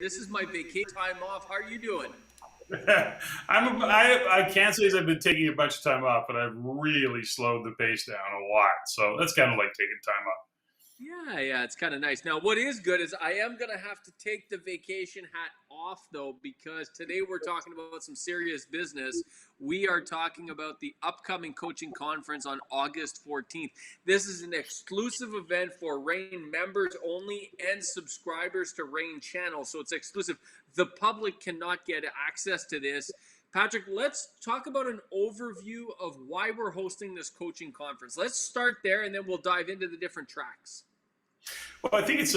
This is my vacation time off. How are you doing? I can't say as I've been taking a bunch of time off, but I've really slowed the pace down a lot. So that's kind of like taking time off. Yeah, it's kind of nice. Now, what is good is I am going to have to take the vacation hat off, though, because today we're talking about some serious business. We are talking about the upcoming coaching conference on August 14th. This is an exclusive event for Rain members only and subscribers to Rain channel. So it's exclusive. The public cannot get access to this. Patrick, let's talk about an overview of why we're hosting this coaching conference. Let's start there and then we'll dive into the different tracks. Well, I think it's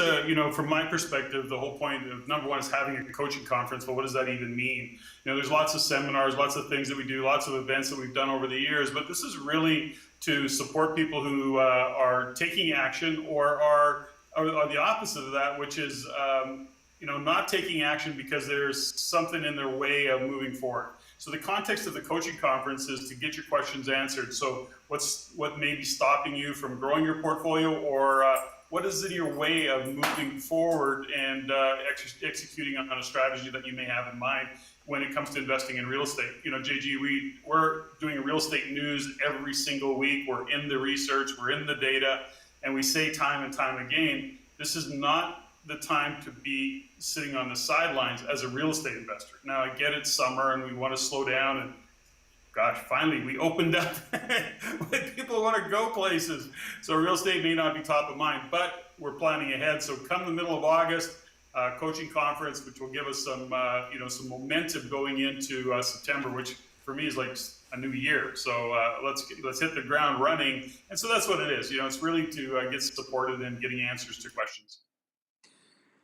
from my perspective, the whole point of number one is having a coaching conference. But what does that even mean? There's lots of seminars, lots of things that we do, lots of events that we've done over the years. But this is really to support people who are taking action or are the opposite of that, which is not taking action because there's something in their way of moving forward. So the context of the coaching conference is to get your questions answered. So what may be stopping you from growing your portfolio, or what is in your way of moving forward and executing on a strategy that you may have in mind when it comes to investing in real estate? JG, we're doing real estate news every single week. We're in the research, we're in the data, and we say time and time again, this is not the time to be sitting on the sidelines as a real estate investor. Now, I get it's summer and we want to slow down, and gosh, finally we opened up. People want to go places. So real estate may not be top of mind, but we're planning ahead. So come the middle of August, coaching conference, which will give us some momentum going into September, which for me is like a new year. So let's hit the ground running. And so that's what it is. It's really to get supported and getting answers to questions.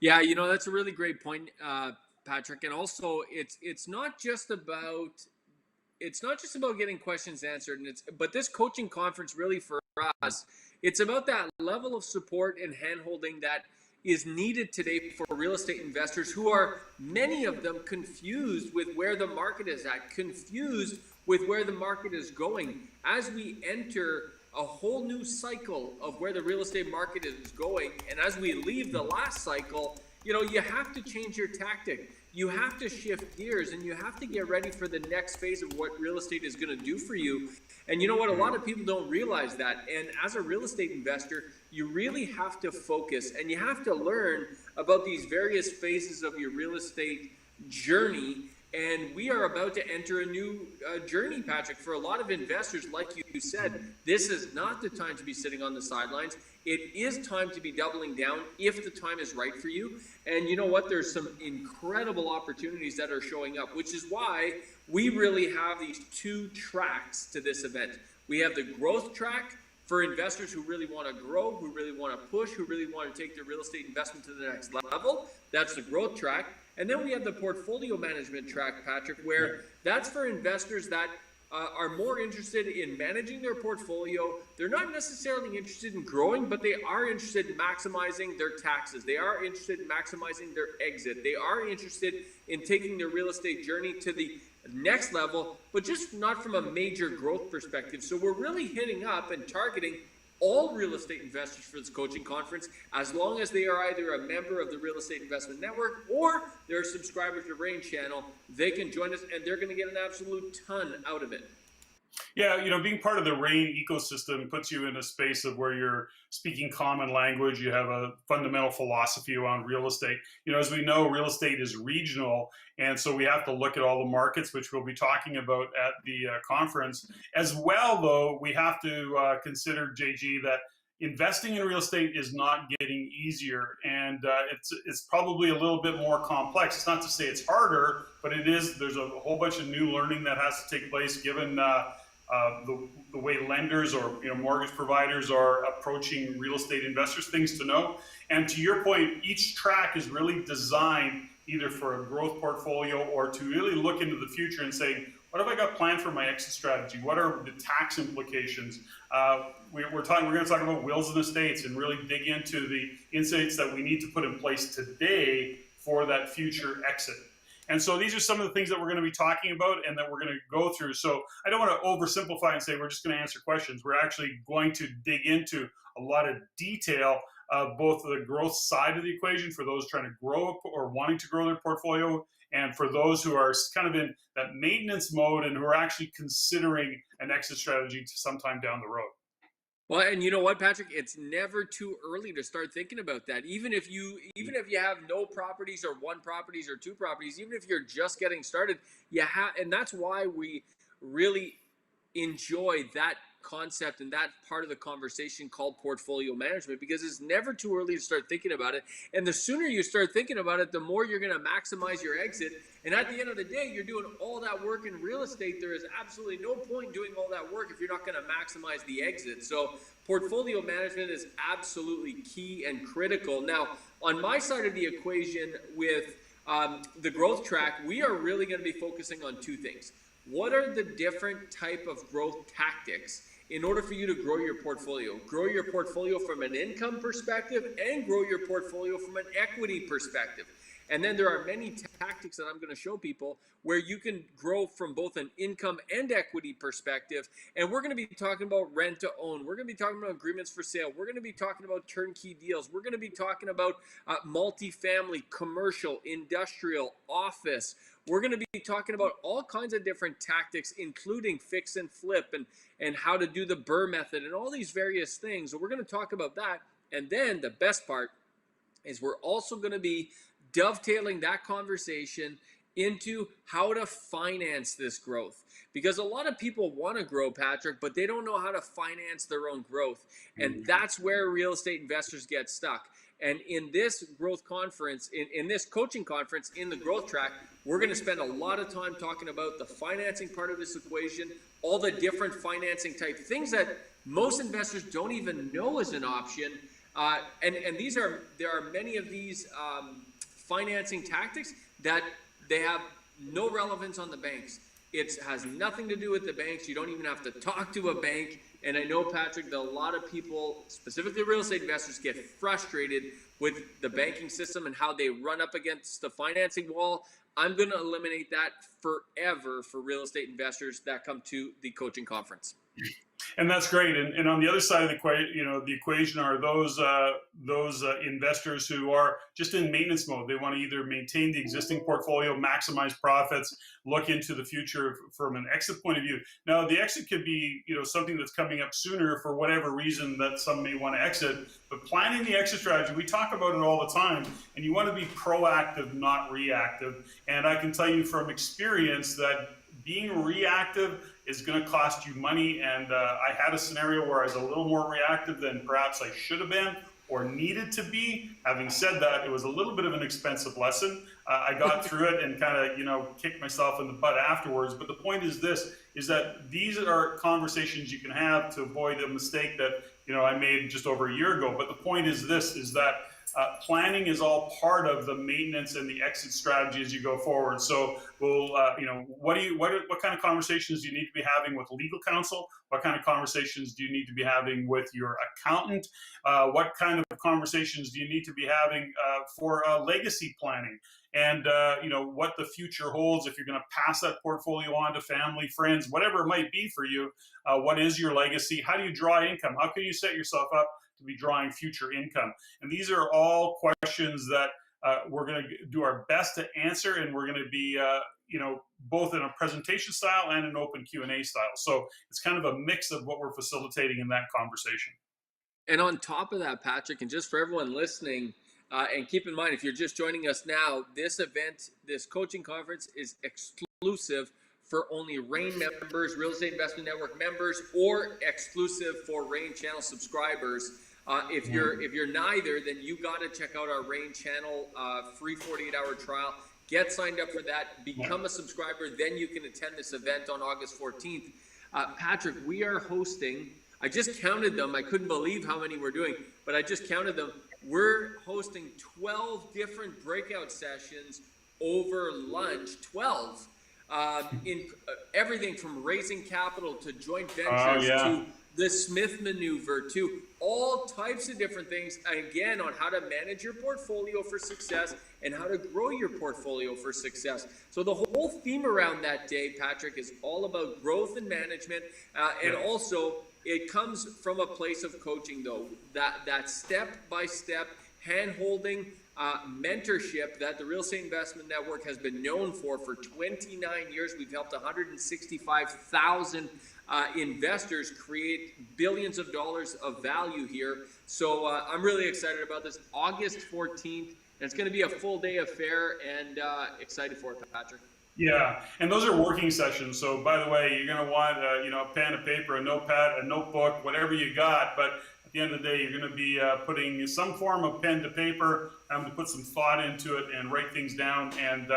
Yeah, that's a really great point, Patrick. And also, it's not just about getting questions answered, but this coaching conference really for us, it's about that level of support and handholding that is needed today for real estate investors who are, many of them, confused with where the market is at, confused with where the market is going. As we enter a whole new cycle of where the real estate market is going, and as we leave the last cycle, you have to change your tactic. You have to shift gears, and you have to get ready for the next phase of what real estate is going to do for you. And you know what? A lot of people don't realize that. And as a real estate investor, you really have to focus, and you have to learn about these various phases of your real estate journey. And we are about to enter a new journey, Patrick. For a lot of investors, like you said, this is not the time to be sitting on the sidelines. It is time to be doubling down if the time is right for you. And you know what? There's some incredible opportunities that are showing up, which is why we really have these two tracks to this event. We have the growth track for investors who really want to grow, who really want to push, who really want to take their real estate investment to the next level. That's the growth track. And then we have the portfolio management track, Patrick, where that's for investors that are more interested in managing their portfolio. They're not necessarily interested in growing, but they are interested in maximizing their taxes. They are interested in maximizing their exit. They are interested in taking their real estate journey to the next level, but just not from a major growth perspective. So we're really hitting up and targeting all real estate investors for this coaching conference, as long as they are either a member of the Real Estate Investment Network or they're subscribers to Rain Channel. They can join us, and they're going to get an absolute ton out of it. Yeah, being part of the Rain ecosystem puts you in a space of where you're speaking common language. You have a fundamental philosophy around real estate. As we know, real estate is regional, and so we have to look at all the markets, which we'll be talking about at the conference. As well, though, we have to consider, JG, that investing in real estate is not getting easier, and it's probably a little bit more complex. It's not to say it's harder, but it is. There's a whole bunch of new learning that has to take place given the way lenders or mortgage providers are approaching real estate investors. Things to know. And to your point, each track is really designed either for a growth portfolio or to really look into the future and say, what have I got planned for my exit strategy? What are the tax implications? We're going to talk about wills and estates and really dig into the insights that we need to put in place today for that future exit. And so these are some of the things that we're going to be talking about and that we're going to go through. So I don't want to oversimplify and say we're just going to answer questions. We're actually going to dig into a lot of detail both the growth side of the equation for those trying to grow or wanting to grow their portfolio, and for those who are kind of in that maintenance mode and who are actually considering an exit strategy to sometime down the road. Well, and you know what, Patrick? It's never too early to start thinking about that. Even if you have no properties or one properties or two properties, even if you're just getting started, and that's why we really enjoy that concept and that part of the conversation called portfolio management, because it's never too early to start thinking about it. And the sooner you start thinking about it, the more you're going to maximize your exit. And at the end of the day, you're doing all that work in real estate. There is absolutely no point doing all that work if you're not going to maximize the exit. So portfolio management is absolutely key and critical. Now, on my side of the equation with the growth track, we are really going to be focusing on two things. What are the different type of growth tactics in order for you to grow your portfolio? Grow your portfolio from an income perspective and grow your portfolio from an equity perspective. And then there are many tactics that I'm going to show people where you can grow from both an income and equity perspective. And we're going to be talking about rent to own. We're going to be talking about agreements for sale. We're going to be talking about turnkey deals. We're going to be talking about multifamily, commercial, industrial, office. We're going to be talking about all kinds of different tactics, including fix and flip and how to do the BRRRR method and all these various things. So we're going to talk about that. And then the best part is we're also going to be dovetailing that conversation into how to finance this growth. Because a lot of people want to grow, Patrick, but they don't know how to finance their own growth. And that's where real estate investors get stuck. And in this growth conference, in this coaching conference, in the growth track, we're going to spend a lot of time talking about the financing part of this equation, all the different financing type things that most investors don't even know is an option. And there are many of these financing tactics that they have no relevance on the banks. It has nothing to do with the banks. You don't even have to talk to a bank. And I know, Patrick, that a lot of people, specifically real estate investors, get frustrated with the banking system and how they run up against the financing wall. I'm going to eliminate that forever for real estate investors that come to the coaching conference. And that's great. And on the other side of the equation are those investors who are just in maintenance mode. They want to either maintain the existing portfolio, maximize profits, look into the future from an exit point of view. Now, the exit could be something that's coming up sooner for whatever reason that some may want to exit. But planning the exit strategy, we talk about it all the time, and you want to be proactive, not reactive. And I can tell you from experience that being reactive is going to cost you money. And I had a scenario where I was a little more reactive than perhaps I should have been or needed to be. Having said that, it was a little bit of an expensive lesson. I got through it and kind of, kicked myself in the butt afterwards. But the point is this, is that these are conversations you can have to avoid a mistake that, I made just over a year ago. But the point is this, is that planning is all part of the maintenance and the exit strategy as you go forward. So we'll, what kind of conversations do you need to be having with legal counsel? What kind of conversations do you need to be having with your accountant? What kind of conversations do you need to be having for legacy planning? And what the future holds, if you're going to pass that portfolio on to family, friends, whatever it might be for you. What is your legacy? How do you draw income? How can you set yourself up to be drawing future income? And these are all questions that we're going to do our best to answer, and we're going to be both in a presentation style and an open Q&A style. So it's kind of a mix of what we're facilitating in that conversation. And on top of that, Patrick, and just for everyone listening, and keep in mind, if you're just joining us now, this event, this coaching conference is exclusive for only REIN members, Real Estate Investment Network members, or exclusive for REIN channel subscribers. If you're neither, then you got to check out our REIN channel free 48-hour trial. Get signed up for that. Become a subscriber. Then you can attend this event on August 14th. Patrick, we are hosting. I just counted them. I couldn't believe how many we're doing, but I just counted them. We're hosting 12 different breakout sessions over lunch. 12. In everything from raising capital to joint ventures to the Smith maneuver to all types of different things, again, on how to manage your portfolio for success and how to grow your portfolio for success. So the whole theme around that day, Patrick, is all about growth and management, and also it comes from a place of coaching, though. That step-by-step hand-holding, mentorship that the Real Estate Investment Network has been known for 29 years. We've helped 165,000 investors create billions of dollars of value here. So I'm really excited about this. August 14th, and it's going to be a full-day affair, and excited for it, Patrick. Yeah, and those are working sessions. So, by the way, you're going to want a pen, a paper, a notepad, a notebook, whatever you got. But at the end of the day, you're going to be putting some form of pen to paper, to put some thought into it and write things down. And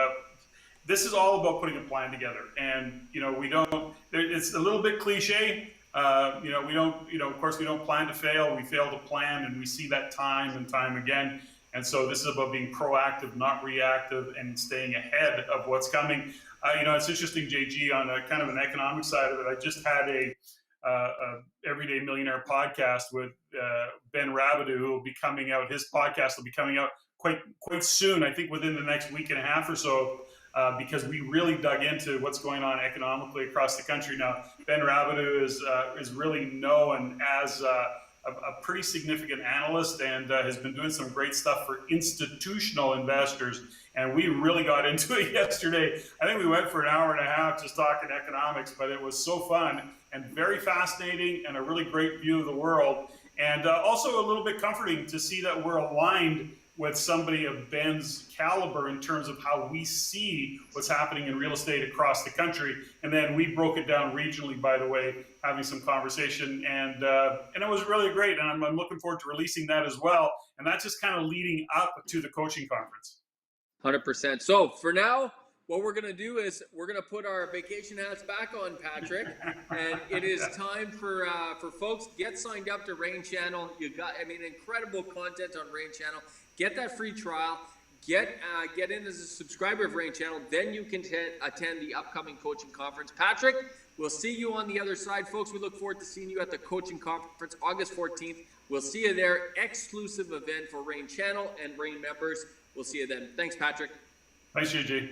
this is all about putting a plan together. And we don't. It's a little bit cliche. We don't. Of course, we don't plan to fail. We fail to plan, and we see that time and time again. And so this is about being proactive, not reactive, and staying ahead of what's coming. It's interesting, JG, on a kind of an economic side of it. I just had a Everyday Millionaire podcast with Ben Rabideau, who will be coming out. His podcast will be coming out quite soon, I think within the next week and a half or so, because we really dug into what's going on economically across the country now. Ben Rabideau is really known as a pretty significant analyst and has been doing some great stuff for institutional investors. And we really got into it yesterday. I think we went for an hour and a half just talking economics, but it was so fun and very fascinating and a really great view of the world. And also a little bit comforting to see that we're aligned with somebody of Ben's caliber in terms of how we see what's happening in real estate across the country. And then we broke it down regionally, by the way, having some conversation. And it was really great. And I'm looking forward to releasing that as well. And that's just kind of leading up to the coaching conference. 100%. So for now, what we're going to do is we're going to put our vacation hats back on, Patrick, and it is time for folks, get signed up to Rain Channel. You got, incredible content on Rain Channel. Get that free trial. Get in as a subscriber of Rain Channel. Then you can attend the upcoming coaching conference. Patrick, we'll see you on the other side, folks. We look forward to seeing you at the coaching conference, August 14th. We'll see you there. Exclusive event for Rain Channel and Rain members. We'll see you then. Thanks, Patrick. Thanks, JJ.